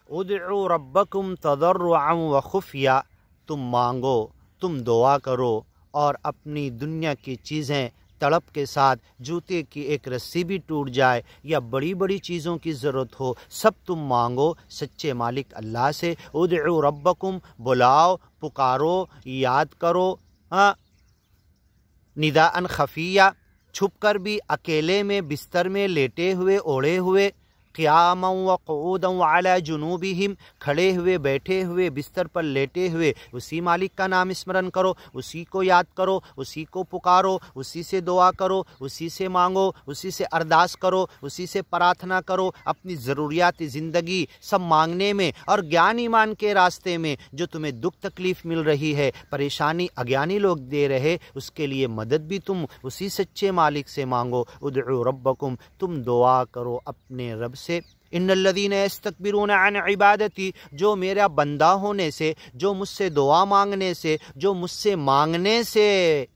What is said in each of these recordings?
ادعوا ربکم تضرعا و خفیہ، تم مانگو، تم دعا کرو اور اپنی دنیا کی چیزیں تڑپ کے ساتھ، جوتے کی ایک رسی بھی ٹوٹ جائے یا بڑی بڑی چیزوں کی ضرورت ہو، سب تم مانگو سچے مالک اللہ سے۔ ادعوا ربکم، بلاؤ، پکارو، یاد کرو، نداء خفیہ، چھپ کر بھی، اکیلے میں، بستر میں لیٹے ہوئے، اوڑھے ہوئے، قیاما وقعودا وعلی جنوبہم، کھڑے ہوئے، بیٹھے ہوئے، بستر پر لیٹے ہوئے، اسی مالک کا نام اسمرن کرو، اسی کو یاد کرو، اسی کو پکارو، اسی سے دعا کرو، اسی سے مانگو، اسی سے ارداس کرو، اسی سے پرارتھنا کرو، اپنی ضروریات زندگی سب مانگنے میں، اور گیان ایمان کے راستے میں جو تمہیں دکھ تکلیف مل رہی ہے، پریشانی اگیانی لوگ دے رہے، اس کے لیے مدد بھی تم اسی سچے مالک سے مانگو۔ ادعوا ربکم، تم دعا کرو اپنے رب سے۔ ان الذین یستکبرون عن عبادتی، جو میرا بندہ ہونے سے، جو مجھ سے دعا مانگنے سے، جو مجھ سے مانگنے سے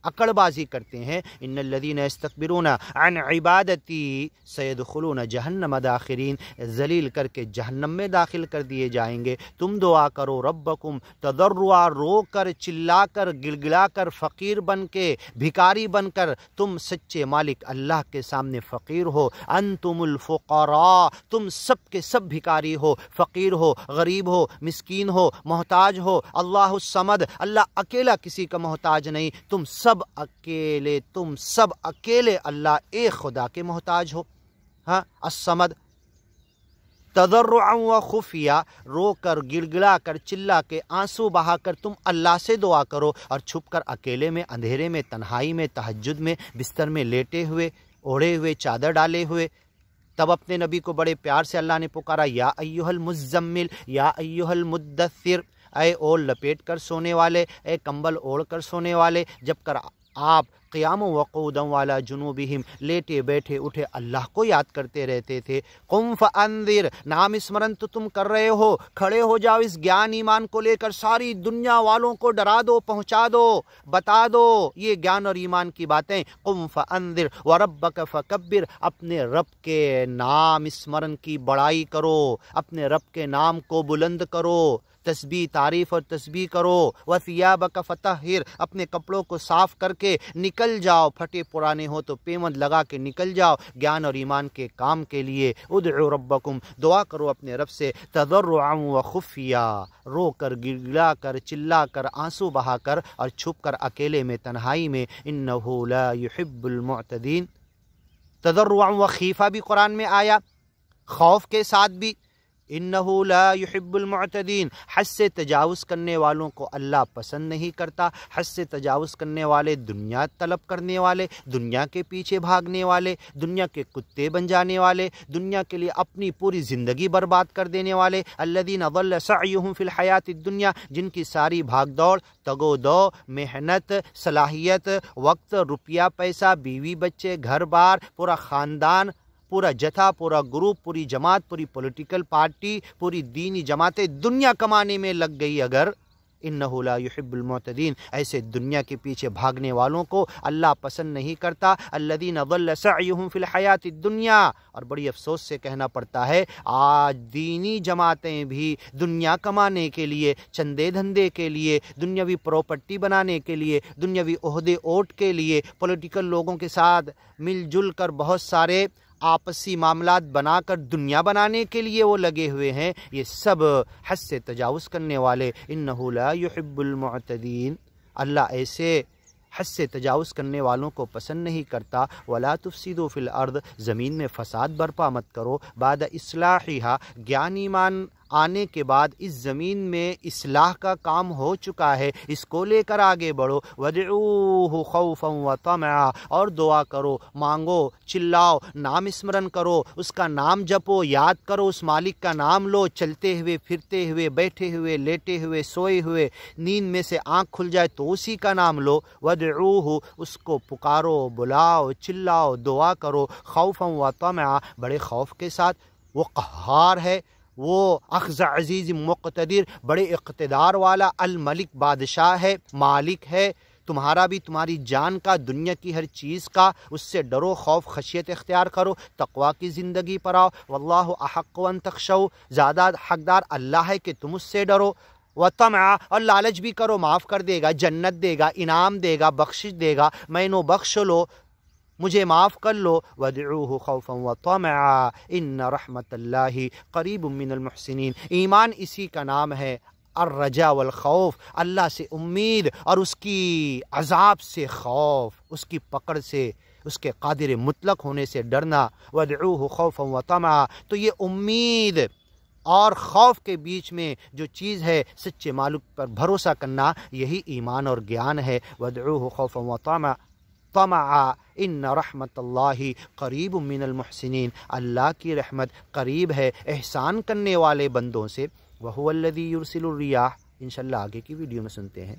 اکڑ بازی کرتے ہیں، ان الذین یستکبرون عن عبادتی سیدخلون جہنم داخرین، ذلیل کر کے جہنم میں داخل کر دیے جائیں گے۔ تم دعا کرو ربکم تضرعا، رو کر، چلا کر، گڑگڑا کر، فقیر بن کے، بھکاری بن کر، تم سچے مالک اللہ کے سامنے فقیر ہو۔ انتم الفقراء، تم سب کے سب بھکاری ہو، فقیر ہو، غریب ہو، مسکین ہو، محتاج ہو۔ اللہ الصمد، اللہ اکیلا کسی کا محتاج نہیں، تم سب اکیلے اللہ ایک خدا کے محتاج ہو۔ ہاں، الصمد، تضرعا و خفیہ، رو کر، گڑ گڑا کر، چلا کے، آنسو بہا کر تم اللہ سے دعا کرو، اور چھپ کر اکیلے میں، اندھیرے میں، تنہائی میں، تہجد میں، بستر میں لیٹے ہوئے، اوڑھے ہوئے، چادر ڈالے ہوئے۔ تب اپنے نبی کو بڑے پیار سے اللہ نے پکارا، یا ایھا المزمل، یا ایھا المدثر، اے اوڑھ لپیٹ کر سونے والے، اے کمبل اوڑھ کر سونے والے۔ جب کر آپ قیام وقعودا وعلی جنوبہم، لیٹے بیٹھے اٹھے اللہ کو یاد کرتے رہتے تھے۔ قم فانذر، نام اسمرن تو تم کر رہے ہو، کھڑے ہو جاؤ اس گیان ایمان کو لے کر، ساری دنیا والوں کو ڈرا دو، پہنچا دو، بتا دو یہ گیان اور ایمان کی باتیں۔ قم فانذر وربک فکبر، اپنے رب کے نام اسمرن کی بڑائی کرو، اپنے رب کے نام کو بلند کرو، تسبیح، تعریف اور تسبیح کرو۔ وثیابک فطہر، اپنے کپڑوں کو صاف کر کے نکل جاؤ، پھٹے پرانے ہو تو پیمند لگا کے نکل جاؤ گیان اور ایمان کے کام کے لیے۔ ادعوا ربکم، دعا کرو اپنے رب سے، تضرعا و خفیہ، رو کر، گڑگڑا کر، چلا کر، آنسو بہا کر، اور چھپ کر اکیلے میں، تنہائی میں۔ انہ لا یحب المعتدین، تضرعا و خیفہ بھی قرآن میں آیا، خوف کے ساتھ بھی۔ انہ لا یحب المعتدین، حد سے تجاوز کرنے والوں کو اللہ پسند نہیں کرتا۔ حد سے تجاوز کرنے والے، دنیا طلب کرنے والے، دنیا کے پیچھے بھاگنے والے، دنیا کے کتے بن جانے والے، دنیا کے لیے اپنی پوری زندگی برباد کر دینے والے۔ الذین ضل سعیہم فی الحیات الدنیا، جن کی ساری بھاگ دوڑ، تگ و دو، محنت، صلاحیت، وقت، روپیہ پیسہ، بیوی بچے، گھر بار، پورا خاندان، پورا جتھا، پورا گروپ، پوری جماعت، پوری پولیٹیکل پارٹی، پوری دینی جماعتیں دنیا کمانے میں لگ گئی اگر، انہ لا یحب المعتدین، ایسے دنیا کے پیچھے بھاگنے والوں کو اللہ پسند نہیں کرتا۔ الذین ضل سعیہم فی الحیات الدنیا، اور بڑی افسوس سے کہنا پڑتا ہے آج دینی جماعتیں بھی دنیا کمانے کے لیے، چندے دھندے کے لیے، دنیاوی پراپرٹی بنانے کے لیے، دنیاوی عہدے اوٹ کے لیے، پولیٹیکل لوگوں کے ساتھ مل جل کر بہت سارے آپسی معاملات بنا کر دنیا بنانے کے لیے وہ لگے ہوئے ہیں۔ یہ سب حد سے تجاوز کرنے والے۔ انہ لا یحب المعتدین، اللہ ایسے حد سے تجاوز کرنے والوں کو پسند نہیں کرتا۔ ولا تفسدوا فی الارض، زمین میں فساد برپا مت کرو۔ بعد اصلاحھا، گیان ایمان آنے کے بعد اس زمین میں اصلاح کا کام ہو چکا ہے، اس کو لے کر آگے بڑھو۔ وادعوہ خوفا وطمعا، اور دعا کرو، مانگو، چلاؤ، نام اسمرن کرو، اس کا نام جپو، یاد کرو، اس مالک کا نام لو، چلتے ہوئے، پھرتے ہوئے، بیٹھے ہوئے، لیٹے ہوئے، سوئے ہوئے، نیند میں سے آنکھ کھل جائے تو اسی کا نام لو۔ وادعوہ، اس کو پکارو، بلاؤ، چلاؤ، دعا کرو، خوفا وطمعا، بڑے خوف کے ساتھ۔ وہ قہار ہے، وہ اخذ عزیز مقتدر، بڑے اقتدار والا، الملک، بادشاہ ہے، مالک ہے، تمہارا بھی، تمہاری جان کا، دنیا کی ہر چیز کا، اس سے ڈرو، خوف خشیت اختیار کرو، تقوی کی زندگی پر آؤ۔ واللہ احق ان تخشوا، زیادہ حقدار اللہ ہے کہ تم اس سے ڈرو۔ وطمع، اور لالچ بھی کرو، معاف کر دے گا، جنت دے گا، انعام دے گا، بخشش دے گا، میں نو بخش لو، مجھے معاف کر لو۔ وادعوہ خوفا وطمعا ان رحمت اللہ قریب من المحسنین، ایمان اسی کا نام ہے، الرجا والخوف، اللہ سے امید اور اس کی عذاب سے خوف، اس کی پکڑ سے، اس کے قادر مطلق ہونے سے ڈرنا۔ وادعوہ خوفا وطمعا، تو یہ امید اور خوف کے بیچ میں جو چیز ہے، سچے مالک پر بھروسہ کرنا، یہی ایمان اور گیان ہے۔ وادعوہ خوفا وطمعا ان رحمت اللہ قریب من المحسنین، اللہ کی رحمت قریب ہے احسان کرنے والے بندوں سے۔ وہو الذی یرسل الریاح، انشاءاللہ آگے کی ویڈیو میں سنتے ہیں۔